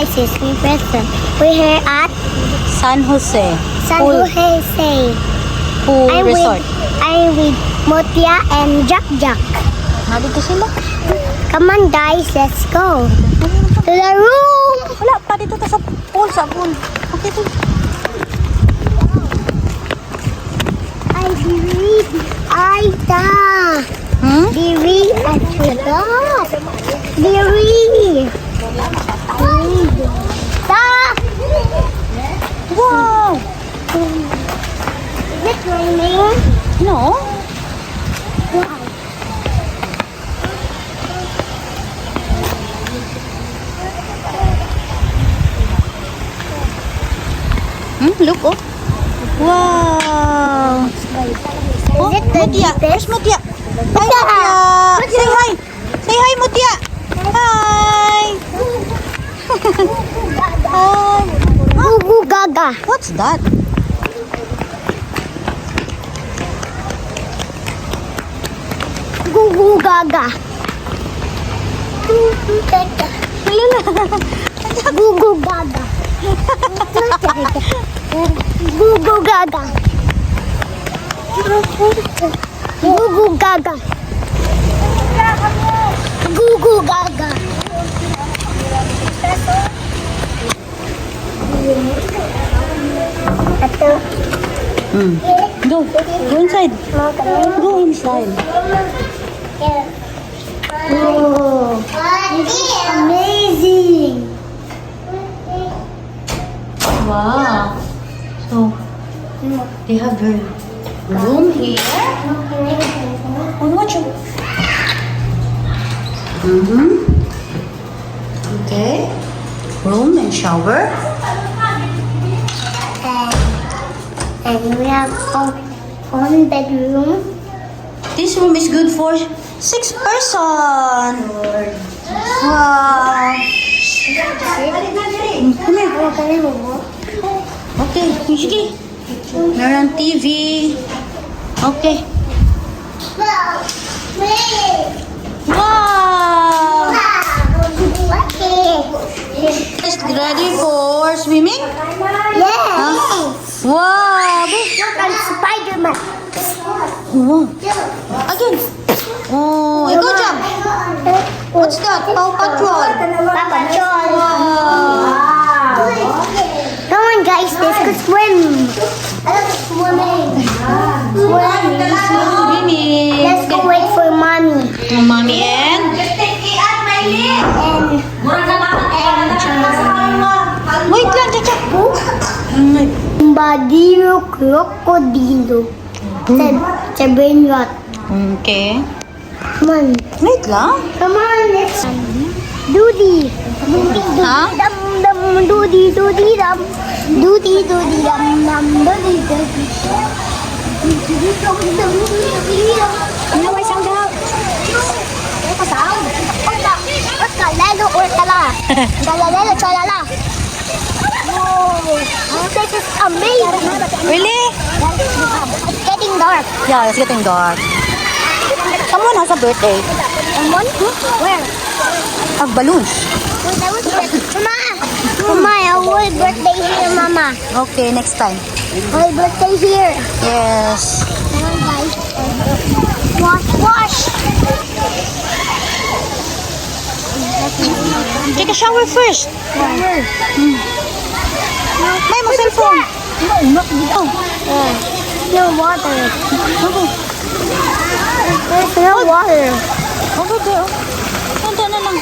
places in person. We're here at San Jose. San Pool, Jose. Pool I'm Resort. I'm with Motia and Jack Jack. Nandito sila. Come on guys, let's go to the room. Wala pa dito ta sa pool. Okay, dito. I believe Diri at forgot. Diri. Wow! Is it raining? No? Look, oh. Wow! Oh, Is it the Mutia. Where's deepest? Mutia? Hi, Mutia. Say hi. Say hi, Mutia. Hi. Hi. Gugu Gaga. What's that? Gugu Gaga. Gugu Gaga. Gugu Gaga. Gugu Gaga. Gugu Gaga. Ito. Go. Go inside. Go inside. Oh, amazing. Wow. So, they have a room here. Oh, watch it. Okay. Room and shower. And we have one bedroom. This room is good for 6 person. Wow. Come here. Okay, sige. Meron TV. Okay. Wow. Is ready for swimming? Yes. Wow. Look, I'm Spider-Man. Wow. Again. Oh, good job. What's that? Paw Patrol. Papa John. Wow. Come on, guys, let's go swim. I love swimming. Swimming. Let's go wait for mommy. Mommy and? Wait lang, Chacha. Badiro crocodilo. Sa brain rot. Okay. Come on. Wait lang. Come on, let's. Doody. Doody, Huh? dum dum. Doody, doody, dum. Doody, doody, dum dum. Doody, doody. Doody, dum dum. Doody, dum. Ano may sound daw? Ano pa sound? What's lalo or tala? Lalo, chalala. Whoa. This is amazing. Really? It's getting dark. Yeah, it's getting dark. Someone has a birthday. Someone? Where? Balloons. Mama, I want birthday here, Mama. Okay, next time. My birthday here. Yes. Come on, guys. Wash. Take a shower first. May mo cellphone. Oh. No water. Okay. There's no water. Over there. Nanda na lang.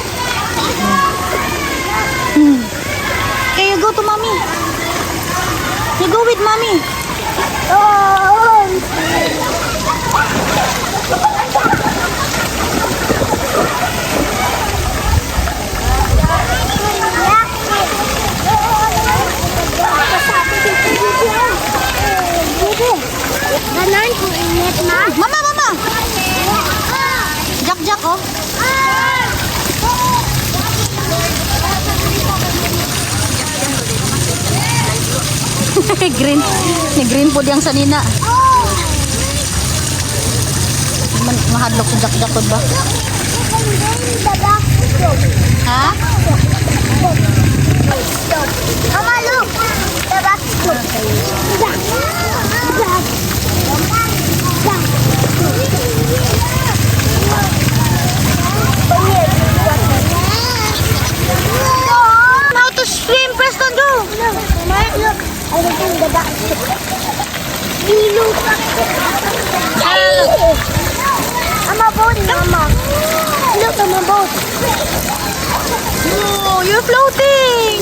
Okay, you go to mommy. You go with mommy. Oh. Ganon po init na. Mama. Jack, oh. Green. Ni green po diyang sanina. Mahadlok sa Jack ba? Ha? Ano yung dada? Lilo pa. I'm a boat, Mama. Look, I'm a boat. Oh, you're floating!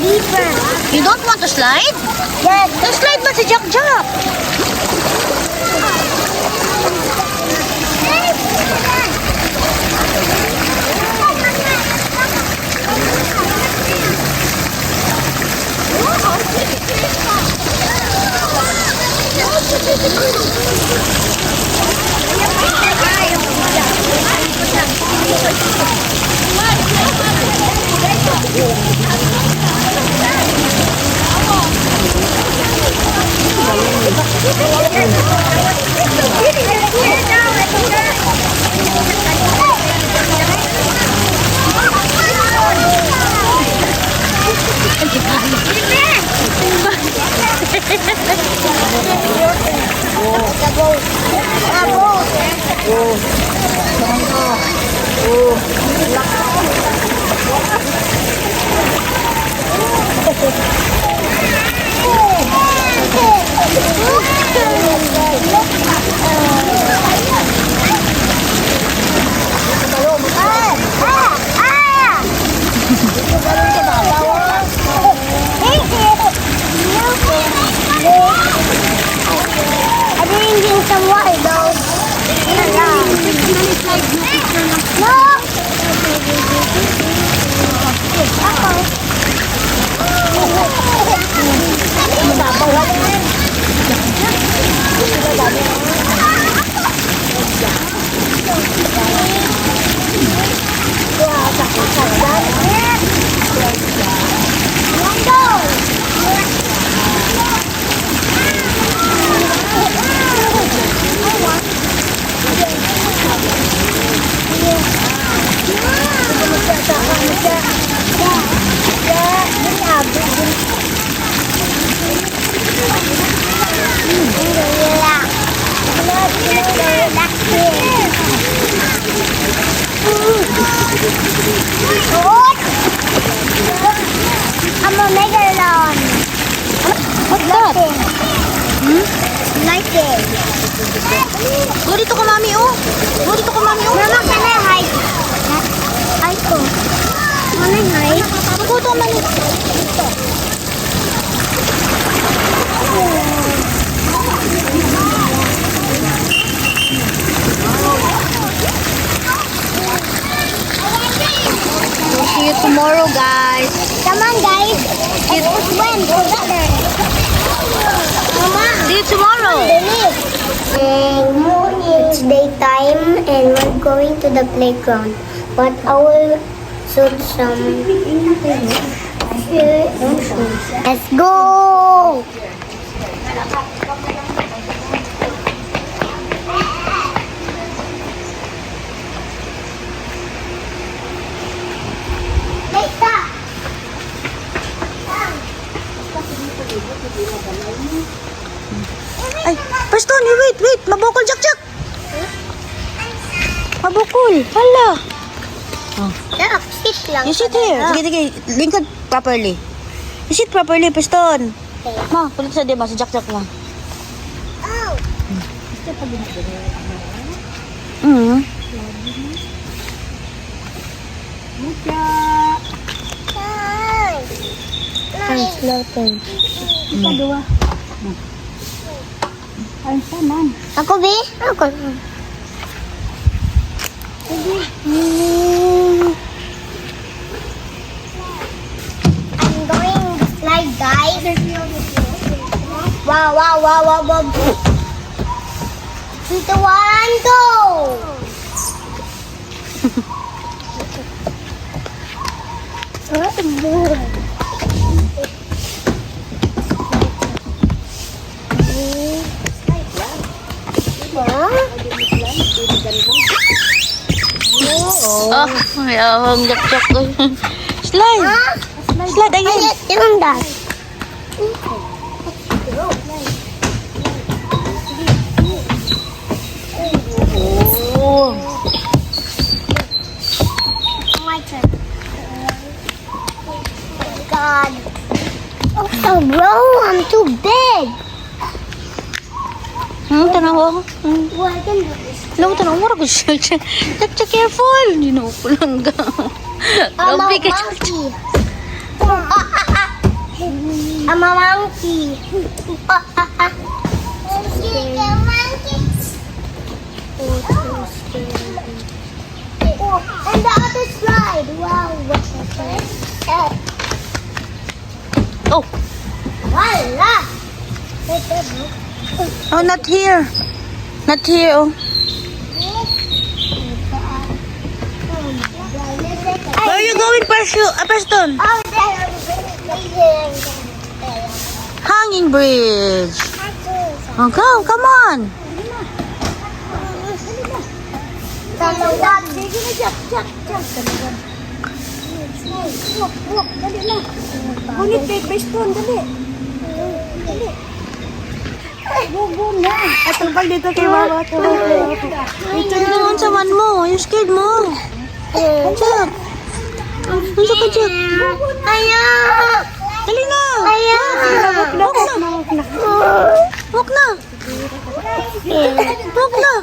Deeper. You don't want to slide? Yes. Slide ba si Jack Jack? I'm drinking some water though. No. I'm a megalon. What's that? Lighting. Go dito ka, Mami, oh. Go dito ka, Mami, oh. Mama, can I hide? Hide ko. Can I hide? Go to, Mami. We'll see you tomorrow, guys. Come on, guys. Let's swim together. Mama, See you tomorrow. it's daytime and we're going to the playground. But I will shoot some. Let's go. Ay, Preston, you wait. Mabukol, Jack Jack. Mabukol. Hala. Yeah, fish lang. You sit here. Sige. Lingkod properly. You sit properly, Preston. Ma, kulit sa diba, si Jack Jack na. Oh. Nice. Floating. Ako, Bi? Ako. I'm going to slide, guys. Wow. 3, 2, 1, go! Oh, may ahong jak-jak. Slide. Slide, ayun. Yung that. Oh. My turn. Oh God. Oh, so bro, I'm too big. Tanaw ako. Well, I can do this. Alam mo, tanaw mo. Jak-jak, careful. Hindi na ako lang ka. I'm a Grabe ka, monkey. I'm a monkey. Oh, and the other slide. Wow. Oh. Voila. Oh, not here. Not here, oh. Where are you going, Preston? Oh, there. Hanging bridge. Oh, go, come on. Ngunit kay Preston, dali. Dali. Bubo na. At pag dito kay Mama. Ano sa man mo? You scared mo. Jack. Ano ka, Jack? Ayaw. Dali na. Ayaw. Walk na. Walk na. Walk na.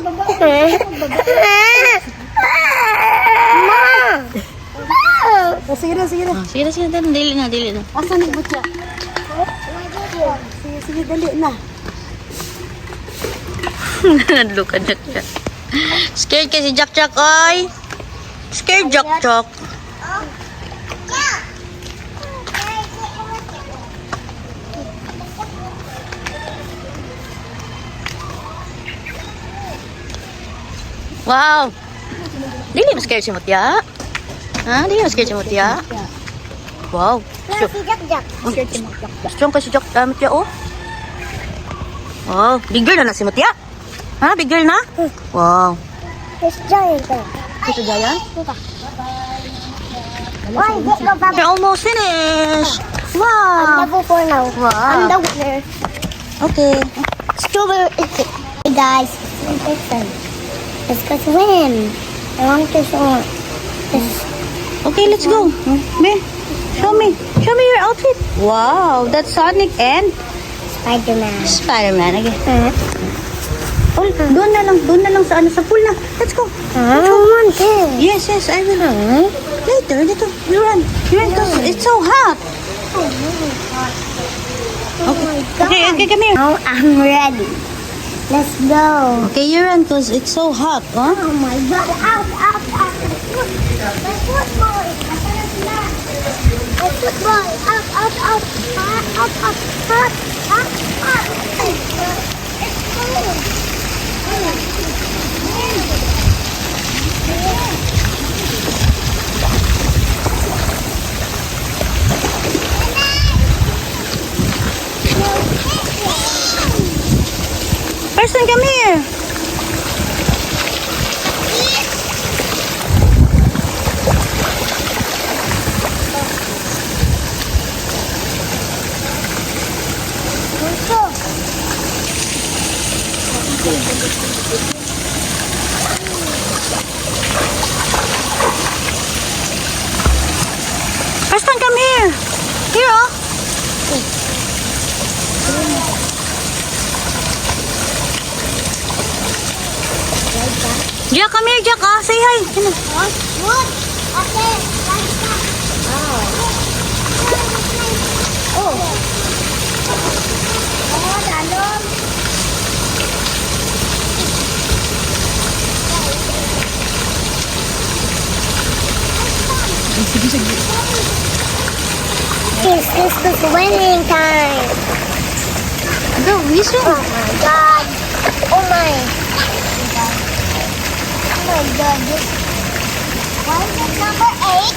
Sige na, sige na. Oh, sige na, sige na. Dili na, dili na. Asan ang butya? Sige, sige, dali na. Nadlo ka, Jack. Scared kasi Jack, oy. Scared, Jack. Wow. Dili mo scared si Mutya? Ha? Dili mo scared si Mutya? Wow. Si Jack. Strong kasi Jack, Mutya, oh. Wow. Big girl na si Mutya. Ha? Big girl na? Wow. It's giant. Ito Jayan? Why? Get go back. You're almost finished. I'm Wow. level 4 now. Wow. I'm the winner. Okay. Strawberry. Hey guys, let's go swim. I want to swim. Okay, let's go. Me. Show me. Show me your outfit. Wow, that's Sonic and Spider-Man. Spider-Man. Okay. Oh, doon na lang sa pool na. Let's go. I don't want this. Yes, I will. Later, you run because it's so hot. Okay, come here. Now I'm ready. Let's go. Okay, you run because it's so hot, huh? Oh my God! Out! My football! My football! Out! It's cold. Person, come here. Preston, come here. Here, oh. Jack, come here, Jack. Ah, say hi. Wood. Okay. Oh. Oh, dalom. This is winning time. Go, we swim. Oh my God. Oh my. Oh my God. Why is it number 8?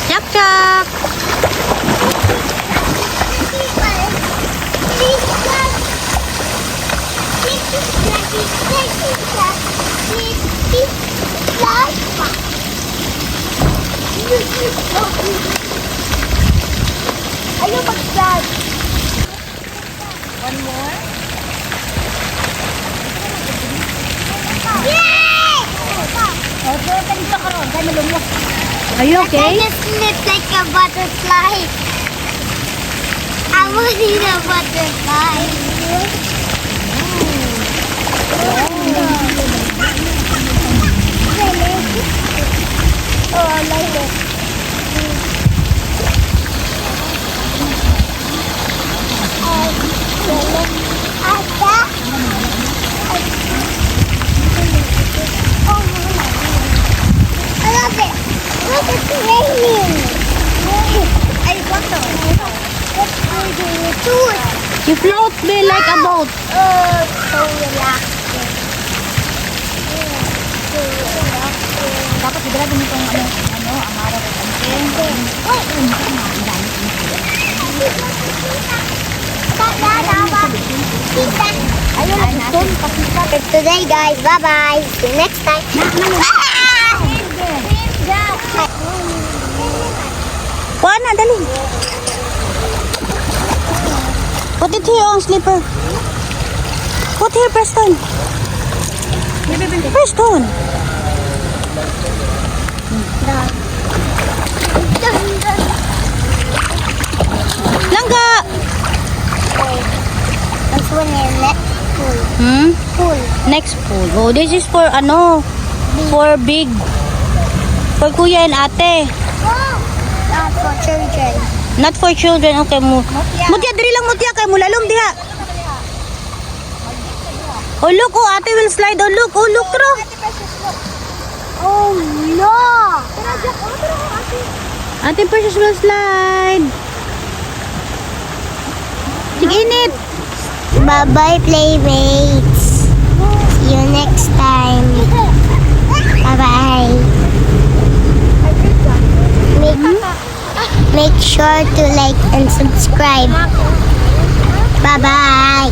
Jack, Jack. Please, Ayaw mag-slide. One more. Yay! Okay, kanito ka ron. Kaya malumok. Are you I okay? just slip like a butterfly. I want to eat a butterfly. Oh, I like it. I love it. Look, it's raining. I want to. You float me like a boat. Oh, so relaxing. So relaxing. Dapat sigurado mo itong ang araw ko. Today, guys. Bye-bye. See you next time. Kuha na, dali. Put it here on slipper. Put here, Preston. Preston. Langga. That's when you let pull. Pull. Next pool. Oh, this is for for big. For kuya and ate. Not for children. Not for children. Okay, Mutya, diri lang mutya kay mulalom diha. Oh, look, oh, ate will slide. Oh, look, tro. Oh no! Ate Precious will slide. Tig-init. Bye-bye, playmates. See you next time. Bye-bye. Make sure to like and subscribe. Bye-bye.